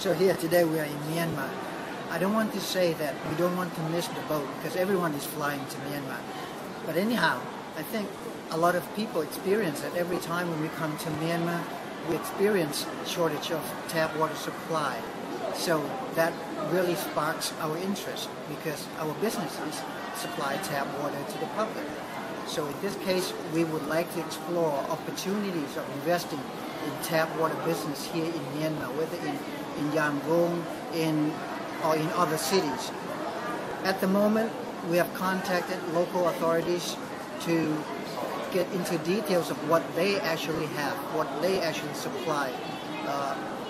So here today we are in Myanmar. I don't want to say that we don't want to miss the boat because everyone is flying to Myanmar. But anyhow, I think a lot of people experience that every time when we come to Myanmar, we experience shortage of tap water supply. So that really sparks our interest because our businesses supply tap water to the public. So in this case, we would like to explore opportunities of investing in tap water business here in Myanmar, whether in Yangon, or in other cities. At the moment, we have contacted local authorities to get into details of what they actually have, what they actually supply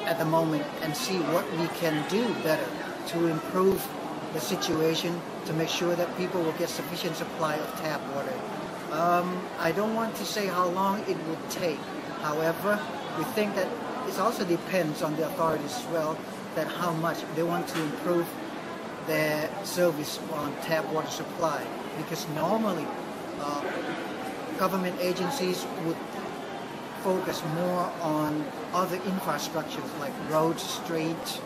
at the moment, and see what we can do better to improve the situation to make sure that people will get sufficient supply of tap water. I don't want to say how long it would take. However, we think that it also depends on the authorities as well, that how much they want to improve their service on tap water supply. Because normally, government agencies would focus more on other infrastructures like roads, streets,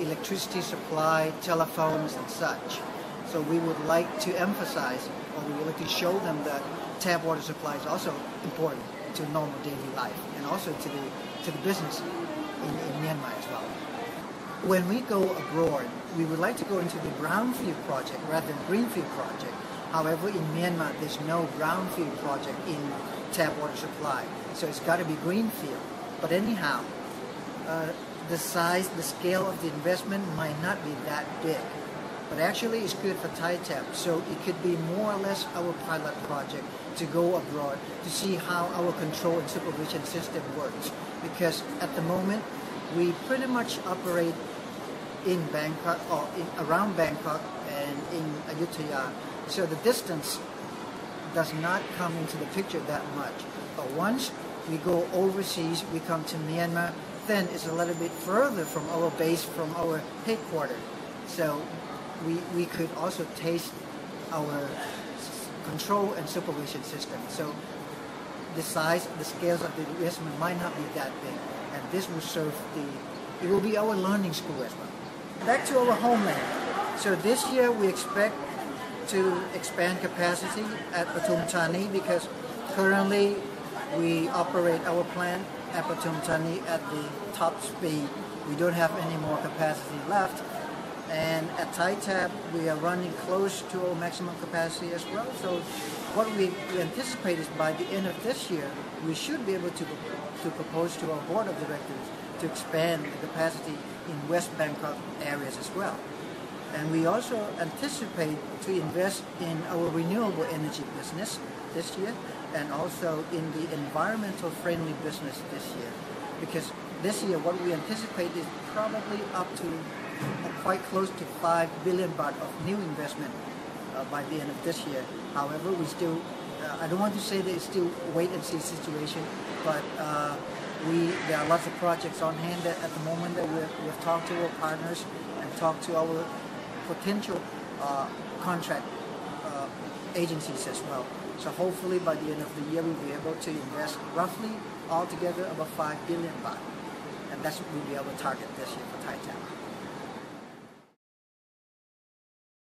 electricity supply, telephones, and such. So we would like to emphasize, or we would like to show them that tap water supply is also important to normal daily life and also to the business in Myanmar as well. When we go abroad, we would like to go into the brownfield project rather than greenfield project. However, in Myanmar, there's no brownfield project in tap water supply, so it's got to be greenfield. But anyhow, the size, the scale of the investment might not be that big. But actually, it's good for Thai Tap, so it could be more or less our pilot project to go abroad to see how our control and supervision system works. Because at the moment, we pretty much operate in Bangkok or around Bangkok and in Ayutthaya, so the distance does not come into the picture that much. But once we go overseas, we come to Myanmar, then it's a little bit further from our base, from our headquarters. So we could also taste our control and supervision system. So the size, the scales of the investment might not be that big, and this will serve it will be our learning school as well. Back to our homeland. So this year we expect to expand capacity at Pathum Thani because currently we operate our plant at Pathum Thani at the top speed. We don't have any more capacity left. And at Thai Tap, we are running close to our maximum capacity as well. So what we anticipate is by the end of this year, we should be able to propose to our board of directors to expand the capacity in West Bangkok areas as well. And we also anticipate to invest in our renewable energy business this year and also in the environmental friendly business this year. Because this year what we anticipate is probably up to quite close to 5 billion baht of new investment by the end of this year. However, we still, I don't want to say that it's still wait and see situation, but there are lots of projects on hand that at the moment that we've talked to our partners and talked to our potential contract agencies as well. So hopefully by the end of the year we'll be able to invest roughly altogether about 5 billion baht. And that will be our target this year for Thai Tap.